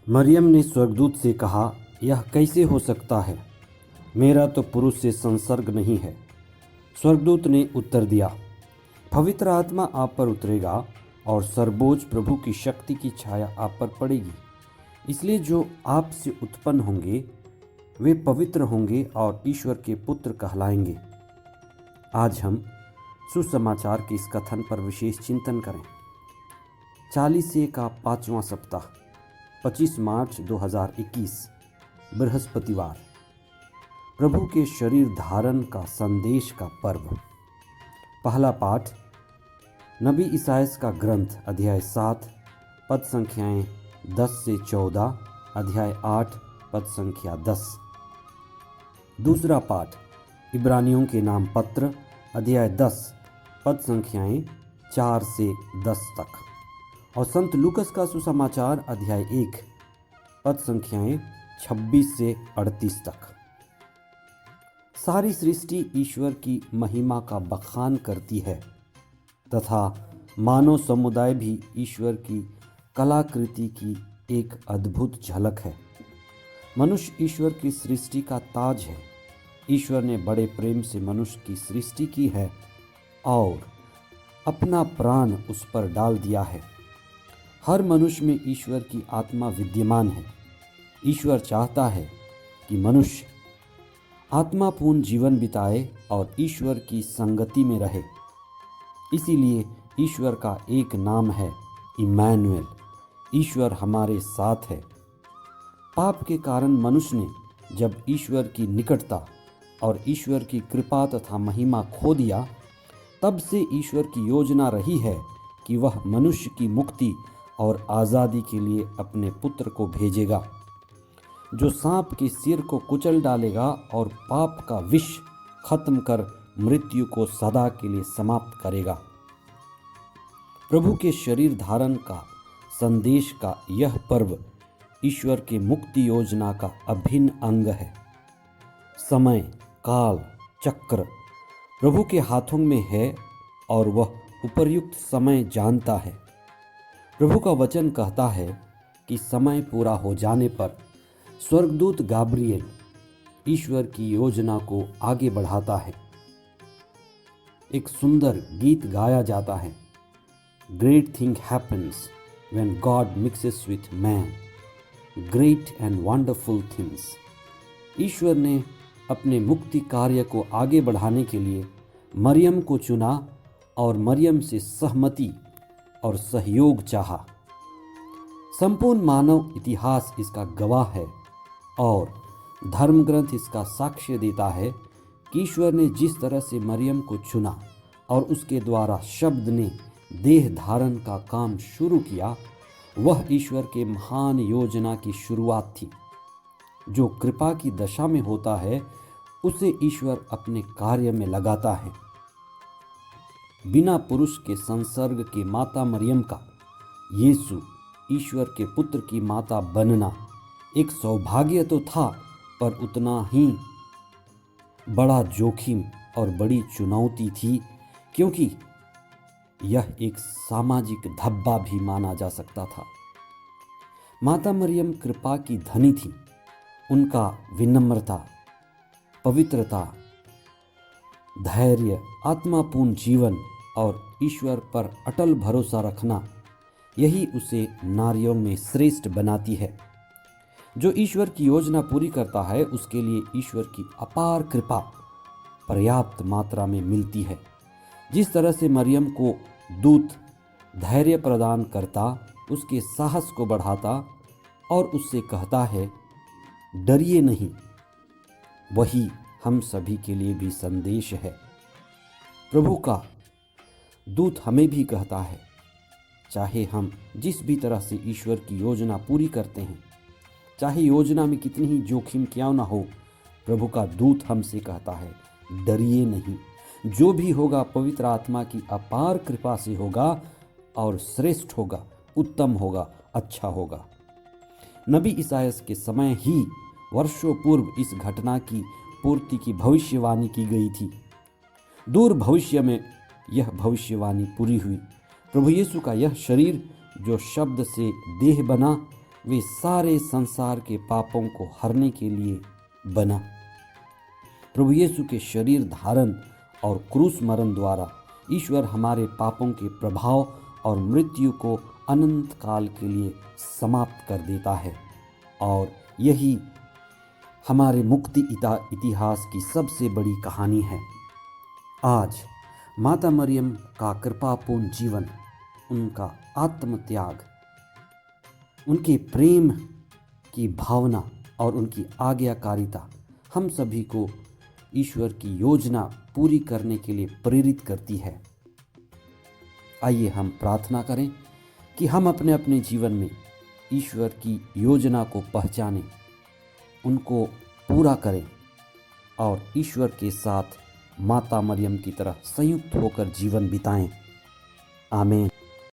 मरियम ने स्वर्गदूत से कहा, यह कैसे हो सकता है? मेरा तो पुरुष से संसर्ग नहीं है। स्वर्गदूत ने उत्तर दिया, पवित्र आत्मा आप पर उतरेगा और सर्वोच्च प्रभु की शक्ति की छाया आप पर पड़ेगी। इसलिए जो आपसे उत्पन्न होंगे वे पवित्र होंगे और ईश्वर के पुत्र कहलाएंगे। आज हम सुसमाचार के इस कथन पर विशेष चिंतन करें। 40 का 5वां सप्ताह 25 मार्च 2021 बृहस्पतिवार। प्रभु के शरीर धारण का संदेश का पर्व। पहला पाठ नबी इसायास का ग्रंथ अध्याय 7 पद संख्याएं 10 से 14, अध्याय 8 पद संख्या 10। दूसरा पाठ इब्रानियों के नाम पत्र अध्याय 10 पद संख्याएं 4 से 10 तक और संत लूकस का सुसमाचार अध्याय 1 पद संख्याएं 26 से 38 तक। सारी सृष्टि ईश्वर की महिमा का बखान करती है तथा मानव समुदाय भी ईश्वर की कलाकृति की एक अद्भुत झलक है। मनुष्य ईश्वर की सृष्टि का ताज है। ईश्वर ने बड़े प्रेम से मनुष्य की सृष्टि की है और अपना प्राण उस पर डाल दिया है। हर मनुष्य में ईश्वर की आत्मा विद्यमान है। ईश्वर चाहता है कि मनुष्य आत्मापूर्ण जीवन बिताए और ईश्वर की संगति में रहे। इसीलिए ईश्वर का एक नाम है इम्मानुएल, ईश्वर हमारे साथ है। पाप के कारण मनुष्य ने जब ईश्वर की निकटता और ईश्वर की कृपा तथा महिमा खो दिया, तब से ईश्वर की योजना रही है कि वह मनुष्य की मुक्ति और आज़ादी के लिए अपने पुत्र को भेजेगा, जो सांप के सिर को कुचल डालेगा और पाप का विष खत्म कर मृत्यु को सदा के लिए समाप्त करेगा। प्रभु के शरीर धारण का संदेश का यह पर्व ईश्वर के मुक्ति योजना का अभिन्न अंग है। समय, काल, चक्र प्रभु के हाथों में है और वह उपर्युक्त समय जानता है। प्रभु का वचन कहता है कि समय पूरा हो जाने पर स्वर्गदूत गाब्रिएल ईश्वर की योजना को आगे बढ़ाता है। एक सुंदर गीत गाया जाता है, great thing happens when God mixes with man, great and wonderful things. ईश्वर ने अपने मुक्ति कार्य को आगे बढ़ाने के लिए मरियम को चुना और मरियम से सहमति और सहयोग चाहा। संपूर्ण मानव इतिहास इसका गवाह है और धर्म ग्रंथ इसका साक्ष्य देता है कि ईश्वर ने जिस तरह से मरियम को चुना और उसके द्वारा शब्द ने देह धारण का काम शुरू किया, वह ईश्वर के महान योजना की शुरुआत थी। जो कृपा की दशा में होता है उसे ईश्वर अपने कार्य में लगाता है। बिना पुरुष के संसर्ग की माता मरियम का यीशु ईश्वर के पुत्र की माता बनना एक सौभाग्य तो था, पर उतना ही बड़ा जोखिम और बड़ी चुनौती थी, क्योंकि यह एक सामाजिक धब्बा भी माना जा सकता था। माता मरियम कृपा की धनी थी। उनका विनम्रता, पवित्रता, धैर्य, आत्मापूर्ण जीवन और ईश्वर पर अटल भरोसा रखना, यही उसे नारियों में श्रेष्ठ बनाती है। जो ईश्वर की योजना पूरी करता है उसके लिए ईश्वर की अपार कृपा पर्याप्त मात्रा में मिलती है। जिस तरह से मरियम को दूत धैर्य प्रदान करता, उसके साहस को बढ़ाता और उससे कहता है डरिए नहीं, वही हम सभी के लिए भी संदेश है। प्रभु का दूत हमें भी कहता है, चाहे हम जिस भी तरह से ईश्वर की योजना पूरी करते हैं, चाहे योजना में कितनी ही जोखिम क्यों ना हो, प्रभु का दूत हमसे कहता है डरिए नहीं। जो भी होगा पवित्र आत्मा की अपार कृपा से होगा और श्रेष्ठ होगा, उत्तम होगा, अच्छा होगा। नबी इसायास के समय ही वर्षों पूर्व इस घटना की पूर्ति की भविष्यवाणी की गई थी। दूर भविष्य में यह भविष्यवाणी पूरी हुई। प्रभु यीशु का यह शरीर जो शब्द से देह बना वे सारे संसार के पापों को हरने के लिए बना। प्रभु यीशु के शरीर धारण और क्रूस मरण द्वारा ईश्वर हमारे पापों के प्रभाव और मृत्यु को अनंत काल के लिए समाप्त कर देता है, और यही हमारे मुक्ति इतिहास की सबसे बड़ी कहानी है। आज माता मरियम का कृपापूर्ण जीवन, उनका आत्मत्याग, उनके प्रेम की भावना और उनकी आज्ञाकारिता हम सभी को ईश्वर की योजना पूरी करने के लिए प्रेरित करती है। आइए हम प्रार्थना करें कि हम अपने अपने जीवन में ईश्वर की योजना को पहचानें, उनको पूरा करें और ईश्वर के साथ माता मरियम की तरह संयुक्त होकर जीवन बिताएं। आमीन।